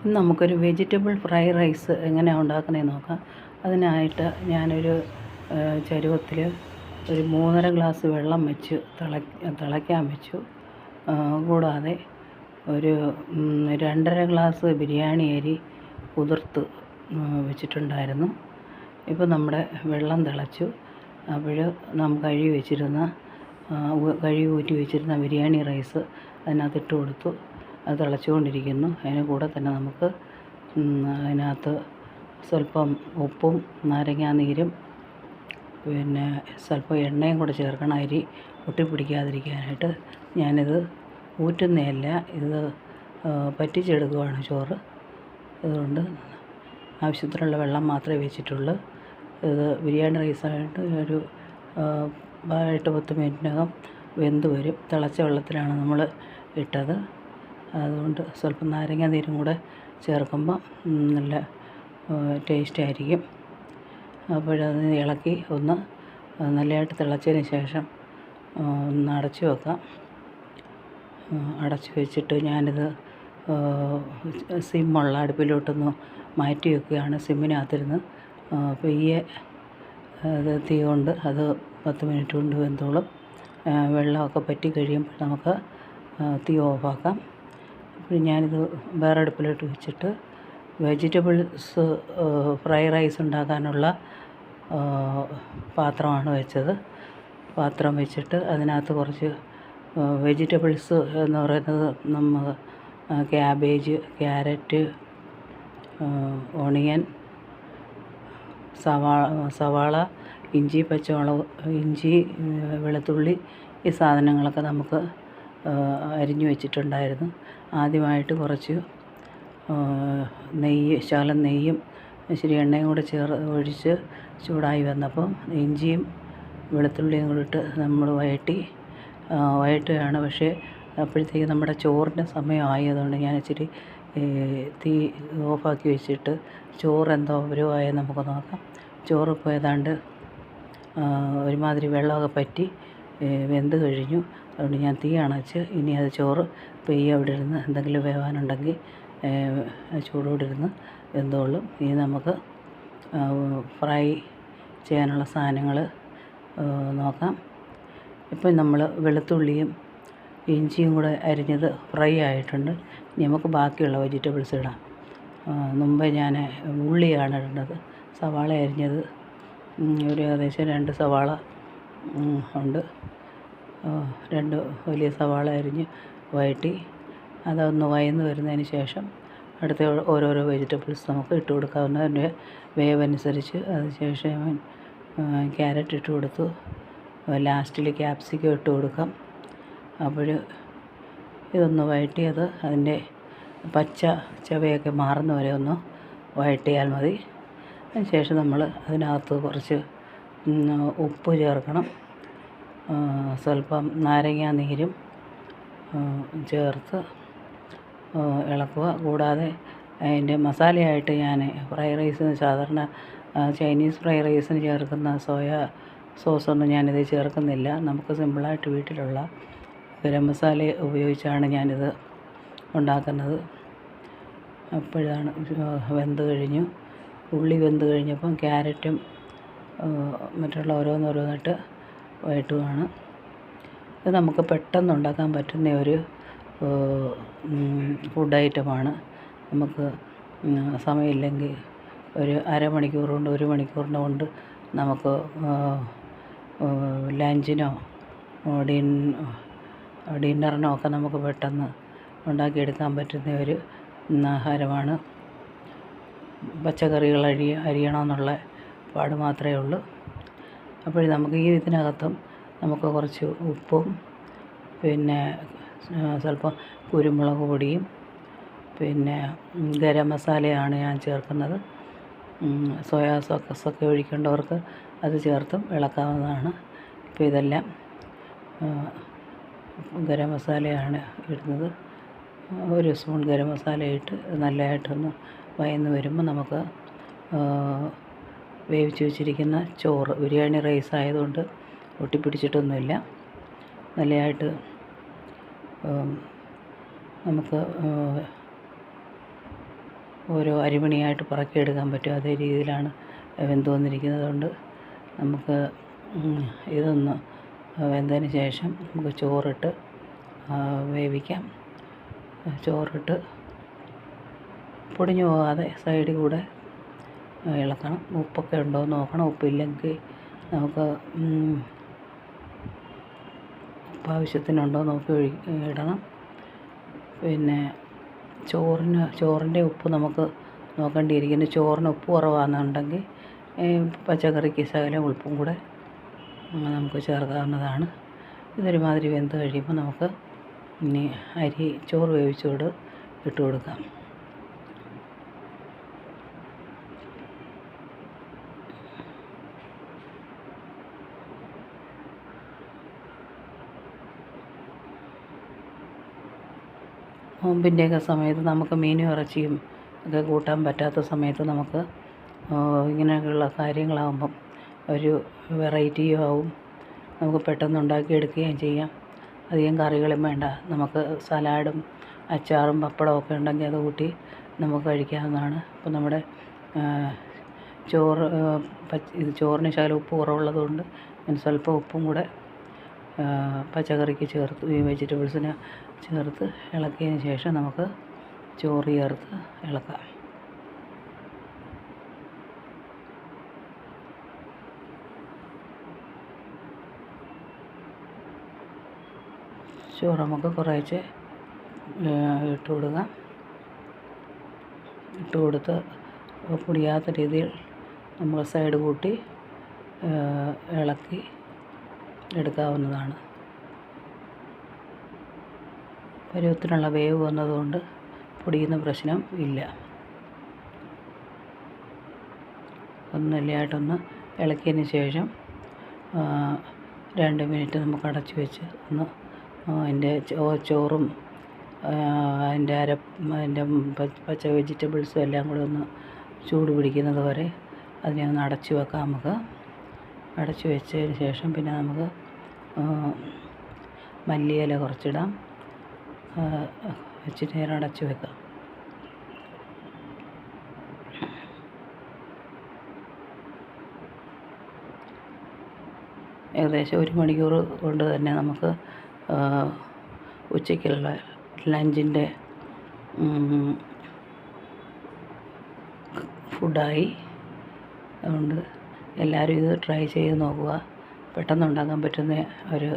ഇന്ന് നമുക്കൊരു vegetable fried rice എങ്ങനെയാണ് ഉണ്ടാക്കുന്നതെന്ന് നോക്കാം. അതിനായിട്ട് ഞാനൊരു ചരുവത്തിൽ ഒരു 3.5 ഗ്ലാസ് വെള്ളം വെച്ച് തിളയ്ക്കാൻ വെച്ചു. കൂടാതെ ഒരു 2.5 ഗ്ലാസ് ബിരിയാണി അരി കുതിർത്ത് വെച്ചിട്ടുണ്ടായിരുന്നു. ഇപ്പോൾ നമ്മുടെ വെള്ളം തിളച്ചു. അപ്പോൾ നാം കഴുകി ഊറ്റി വെച്ചിരുന്ന ബിരിയാണി റൈസ് അതിനകത്തിട്ട് കൊടുത്തു. അത് തിളച്ചുകൊണ്ടിരിക്കുന്നു. അതിന് കൂടെ തന്നെ നമുക്ക് അതിനകത്ത് സ്വല്പം ഉപ്പും നാരങ്ങാനീരും പിന്നെ സ്വല്പം എണ്ണയും കൂടെ ചേർക്കണം, അരി ഒട്ടിപ്പിടിക്കാതിരിക്കാനായിട്ട്. ഞാനിത് ഊറ്റുന്നതല്ല, ഇത് പറ്റിച്ചെടുക്കുകയാണ് ചോറ്. അതുകൊണ്ട് ആവശ്യത്തിനുള്ള വെള്ളം മാത്രമേ വെച്ചിട്ടുള്ളൂ. ഇത് ബിരിയാണി റൈസായിട്ട് ഒരു 8-10 മിനിറ്റിനകം വെന്ത് വരും. തിളച്ച വെള്ളത്തിലാണ് നമ്മൾ ഇട്ടത്. അതുകൊണ്ട് സ്വല്പം നാരങ്ങ നീരും കൂടെ ചേർക്കുമ്പോൾ നല്ല ടേസ്റ്റായിരിക്കും. അപ്പോഴത് ഇളക്കി ഒന്ന് നല്ലതായിട്ട് തിളച്ചതിന് ശേഷം ഒന്ന് അടച്ചു വെക്കാം. അടച്ചു വെച്ചിട്ട് ഞാനിത് സിമ്മുള്ള അടുപ്പിലോട്ടൊന്ന് മാറ്റി വെക്കുകയാണ്. സിമ്മിനകത്തിരുന്ന് പെയ്യെ തീ കൊണ്ട് അത് 10 മിനിറ്റ് കൊണ്ട് വെന്തോളും. വെള്ളമൊക്കെ പറ്റി കഴിയുമ്പോൾ നമുക്ക് തീ ഓഫാക്കാം. അപ്പോൾ ഞാനിത് വേറെ അടുപ്പിലോട്ട് വെച്ചിട്ട് വെജിറ്റബിൾസ് ഫ്രൈഡ് റൈസ് ഉണ്ടാക്കാനുള്ള പാത്രമാണ് വെച്ചത്. പാത്രം വെച്ചിട്ട് അതിനകത്ത് കുറച്ച് വെജിറ്റബിൾസ് എന്ന് പറയുന്നത് നമ്മൾ ക്യാബേജ്, ക്യാരറ്റ്, ഓണിയൻ, സവാള, ഇഞ്ചി, പച്ചമുളക്, വെളുത്തുള്ളി, ഈ സാധനങ്ങളൊക്കെ നമുക്ക് അരിഞ്ഞു വെച്ചിട്ടുണ്ടായിരുന്നു. ആദ്യമായിട്ട് കുറച്ച് ശകലം നെയ്യും ഇച്ചിരി എണ്ണയും കൂടെ ഒഴിച്ച് ചൂടായി വന്നപ്പോൾ ഇഞ്ചിയും വെളുത്തുള്ളിയും കൂടി ഇട്ട് നമ്മൾ വഴറ്റുകയാണ്. പക്ഷേ അപ്പോഴത്തേക്ക് നമ്മുടെ ചോറിൻ്റെ സമയമായതുകൊണ്ട് ഞാൻ ഇച്ചിരി തീ ഓഫാക്കി വെച്ചിട്ട് ചോറെന്തോ പരുവായോ നമുക്ക് നോക്കാം. ചോറിപ്പോൾ ഏതാണ്ട് ഒരുമാതിരി വെള്ളമൊക്കെ പറ്റി വെന്ത് കഴിഞ്ഞു. അതുകൊണ്ട് ഞാൻ തീ അണച്ച് ഇനി അത് ചോറ് പെയ്യെ അവിടെ ഇരുന്ന് എന്തെങ്കിലും വേവാനുണ്ടെങ്കിൽ ചൂടോടെ ഇരുന്ന് വെന്തോളും. ഇനി നമുക്ക് ഫ്രൈ ചെയ്യാനുള്ള സാധനങ്ങൾ നോക്കാം. ഇപ്പം നമ്മൾ വെളുത്തുള്ളിയും ഇഞ്ചിയും കൂടെ അരിഞ്ഞത് ഫ്രൈ ആയിട്ടുണ്ട്. ഇനി നമുക്ക് ബാക്കിയുള്ള വെജിറ്റബിൾസ് ഇടാം. മുമ്പേ ഞാൻ ഉള്ളിയാണ് ഇടേണ്ടത്. സവാള അരിഞ്ഞത് ഒരു ഏകദേശം 2 സവാള ഉണ്ട്. 2 വലിയ സവാള അരിഞ്ഞ് വഴറ്റി അതൊന്ന് വഴന്ന് വരുന്നതിന് ശേഷം അടുത്ത ഓരോരോ വെജിറ്റബിൾസ് നമുക്ക് ഇട്ട് കൊടുക്കാവുന്നതിൻ്റെ വേവനുസരിച്ച്. അതിനുശേഷം ക്യാരറ്റ് ഇട്ട് കൊടുത്തു. ലാസ്റ്റിൽ ക്യാപ്സിക്കം ഇട്ട് കൊടുക്കാം. അപ്പോൾ ഇതൊന്ന് വഴറ്റിയത് അതിൻ്റെ പച്ച ചവയൊക്കെ മാറുന്ന വരെ ഒന്ന് വഴറ്റിയാൽ മതി. അതിനുശേഷം നമ്മൾ അതിനകത്ത് കുറച്ച് ഉപ്പ് ചേർക്കണം. സ്വല്പം നാരങ്ങാ നീരും ചേർത്ത് ഇളക്കുക. കൂടാതെ അതിൻ്റെ മസാലയായിട്ട് ഞാൻ ഫ്രൈഡ് റൈസിന് സാധാരണ ചൈനീസ് ഫ്രൈഡ് റൈസിന് ചേർക്കുന്ന സോയ സോസൊന്നും ഞാനിത് ചേർക്കുന്നില്ല. നമുക്ക് സിമ്പിളായിട്ട് വീട്ടിലുള്ള ഗരം മസാല ഉപയോഗിച്ചാണ് ഞാനിത് ഉണ്ടാക്കുന്നത്. അപ്പോഴാണ് വെന്ത് കഴിഞ്ഞു. ഉള്ളി വെന്ത് കഴിഞ്ഞപ്പം ക്യാരറ്റും മറ്റുള്ള ഓരോന്നോരോന്നിട്ട് വഴറ്റുകയാണ്. ഇത് നമുക്ക് പെട്ടെന്ന് ഉണ്ടാക്കാൻ പറ്റുന്ന ഒരു ഫുഡ് ഐറ്റമാണ്. നമുക്ക് സമയമില്ലെങ്കിൽ ഒരു അരമണിക്കൂർ കൊണ്ട് 1 മണിക്കൂറിന് കൊണ്ട് നമുക്ക് ലഞ്ചിനോ ഡിന്നറിനോ ഒക്കെ നമുക്ക് പെട്ടെന്ന് ഉണ്ടാക്കിയെടുക്കാൻ പറ്റുന്ന ഒരു ആഹാരമാണ്. പച്ചക്കറികൾ അരിയണമെന്നുള്ള പാട് മാത്രമേ ഉള്ളൂ. അപ്പോൾ നമുക്ക് ഇതിനകത്തും നമുക്ക് കുറച്ച് ഉപ്പും പിന്നെ സ്വല്പം കുരുമുളക് പൊടിയും പിന്നെ ഗരം മസാലയാണ് ഞാൻ ചേർക്കുന്നത്. സോയാ സോസൊക്കെ ഒഴിക്കേണ്ടവർക്ക് അത് ചേർത്തും ഇളക്കാവുന്നതാണ്. ഇപ്പോൾ ഇതെല്ലാം ഗരം മസാലയാണ് ഇടുന്നത്. 1 സ്പൂൺ ഗരം മസാല ഇട്ട് നല്ലതായിട്ടൊന്ന് വഴന്ന് വരുമ്പോൾ നമുക്ക് വേവിച്ച് വെച്ചിരിക്കുന്ന ചോറ്, ബിരിയാണി റൈസ് ആയതുകൊണ്ട് ഒട്ടിപ്പിടിച്ചിട്ടൊന്നുമില്ല, നല്ലതായിട്ട് നമുക്ക് ഓരോ അരിമണിയായിട്ട് പറക്കിയെടുക്കാൻ പറ്റും. അതേ രീതിയിലാണ് വെന്ത് വന്നിരിക്കുന്നത്. കൊണ്ട് നമുക്ക് ഇതൊന്ന് വെന്തതിന് ശേഷം നമുക്ക് ചോറിട്ട് വേവിക്കാം. ചോറിട്ട് പൊടിഞ്ഞു പോകാതെ സൈഡിൽ കൂടെ ഇളക്കണം. ഉപ്പൊക്കെ ഉണ്ടോ എന്ന് നോക്കണം. ഉപ്പില്ലെങ്കിൽ നമുക്ക് ഉപ്പ് ആവശ്യത്തിനുണ്ടോ നോക്കി ഇടണം. പിന്നെ ചോറിൻ്റെ ഉപ്പ് നമുക്ക് നോക്കേണ്ടിയിരിക്കുന്നു. ചോറിന് ഉപ്പ് കുറവാണെന്നുണ്ടെങ്കിൽ പച്ചക്കറിക്ക് ശകലം ഉപ്പും കൂടെ നമുക്ക് ചേർക്കാവുന്നതാണ്. ഇതൊരുമാതിരി വെന്ത് കഴിയുമ്പോൾ നമുക്ക് ഇനി ചോറ് വേവിച്ചോട് ഇട്ട് കൊടുക്കാം. നോമ്പിൻ്റെയൊക്കെ സമയത്ത് നമുക്ക് മീനും ഇറച്ചിയും ഒക്കെ കൂട്ടാൻ പറ്റാത്ത സമയത്ത് നമുക്ക് ഇങ്ങനെയൊക്കെയുള്ള കാര്യങ്ങളാകുമ്പം ഒരു വെറൈറ്റിയും ആവും. നമുക്ക് പെട്ടെന്ന് ഉണ്ടാക്കിയെടുക്കുകയും ചെയ്യാം. അധികം കറികളും വേണ്ട. നമുക്ക് സലാഡും അച്ചാറും പപ്പടവും ഒക്കെ ഉണ്ടെങ്കിൽ അത് കൂട്ടി നമുക്ക് കഴിക്കാവുന്നതാണ്. അപ്പോൾ നമ്മുടെ ചോറിന് ശകലം ഉപ്പ് കുറവുള്ളതുകൊണ്ട് ഞാൻ സ്വല്പം ഉപ്പും കൂടെ പച്ചക്കറിക്ക് ചേർത്ത് ഈ വെജിറ്റബിൾസിന് ചേർത്ത് ഇളക്കിയതിന് ശേഷം നമുക്ക് ചോറ് ചേർത്ത് ഇളക്കാം. ചോറ് നമുക്ക് കുറേശ്ശെ ഇട്ട് കൊടുക്കാം. ഇട്ട് കൊടുത്ത് പൊടിയാത്ത രീതിയിൽ നമ്മൾ സൈഡ് കൂട്ടി ഇളക്കി എടുക്കാവുന്നതാണ്. പരുവത്തിനുള്ള വേവ് വന്നതുകൊണ്ട് പൊടിയുന്ന പ്രശ്നം ഇല്ല. ഒന്നില്ലായിട്ടൊന്ന് ഇളക്കിയതിന് ശേഷം 2 മിനിറ്റ് നമുക്ക് അടച്ചു വെച്ച് ഒന്ന് അതിൻ്റെ ചോറും അതിൻ്റെ അതിൻ്റെ പച്ച വെജിറ്റബിൾസും എല്ലാം കൂടെ ഒന്ന് ചൂട് പിടിക്കുന്നത് വരെ അതിനെ ഒന്ന് അടച്ചു വെക്കാം. നമുക്ക് അടച്ചു വെച്ചതിന് ശേഷം പിന്നെ നമുക്ക് മല്ലിയില കുറച്ചിടാം. വെച്ചിട്ട് നേരം അടച്ചു വെക്കാം. ഏകദേശം 1 മണിക്കൂർ കൊണ്ട് തന്നെ നമുക്ക് ഉച്ചയ്ക്കുള്ള ലഞ്ചിൻ്റെ ഫുഡായി. അതുകൊണ്ട് എല്ലാവരും ഇത് ട്രൈ ചെയ്ത് നോക്കുക. പെട്ടെന്ന് ഉണ്ടാക്കാൻ പറ്റുന്ന ഒരു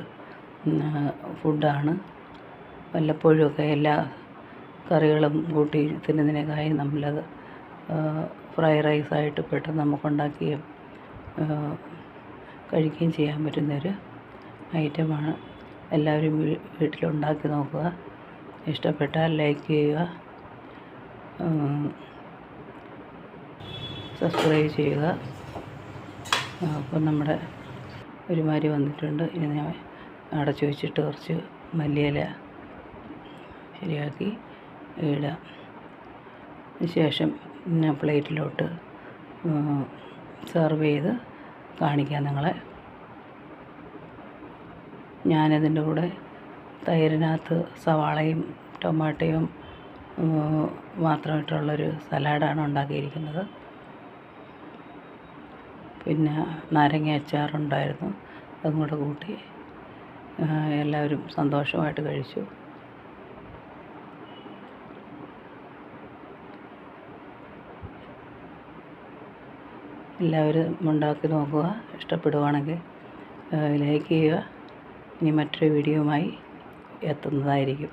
ഫുഡാണ്. വല്ലപ്പോഴുമൊക്കെ എല്ലാ കറികളും കൂട്ടി തിന്നുന്നതിനേക്കായി നമ്മളത് ഫ്രൈ റൈസായിട്ട് പെട്ടെന്ന് നമുക്കുണ്ടാക്കുകയും കഴിക്കുകയും ചെയ്യാൻ പറ്റുന്നൊരു ഐറ്റമാണ്. എല്ലാവരും വീട്ടിലുണ്ടാക്കി നോക്കുക. ഇഷ്ടപ്പെട്ടാൽ ലൈക്ക് ചെയ്യുക, സബ്സ്ക്രൈബ് ചെയ്യുക. അപ്പം നമ്മുടെ ഒരുമാതിരി വന്നിട്ടുണ്ട്. ഇനി ഞാൻ അടച്ചു വെച്ചിട്ട് കുറച്ച് മല്ലിയില ശരിയാക്കി ഇടാം. ശേഷം ഞാൻ പ്ലേറ്റിലോട്ട് സെർവ് ചെയ്ത് കാണിക്കാം നിങ്ങളെ. ഞാനതിൻ്റെ കൂടെ തൈരിനകത്ത് സവാളയും ടൊമാറ്റോയും മാത്രമായിട്ടുള്ളൊരു സലാഡാണ് ഉണ്ടാക്കിയിരിക്കുന്നത്. പിന്നെ നാരങ്ങ അച്ചാറുണ്ടായിരുന്നു. അതും കൂടെ കൂട്ടി എല്ലാവരും സന്തോഷമായിട്ട് കഴിച്ചു. എല്ലാവരും ഉണ്ടാക്കി നോക്കുക. ഇഷ്ടപ്പെടുകയാണെങ്കിൽ ലൈക്ക് ചെയ്യുക. ഇനി മറ്റൊരു വീഡിയോയുമായി എത്തുന്നതായിരിക്കും.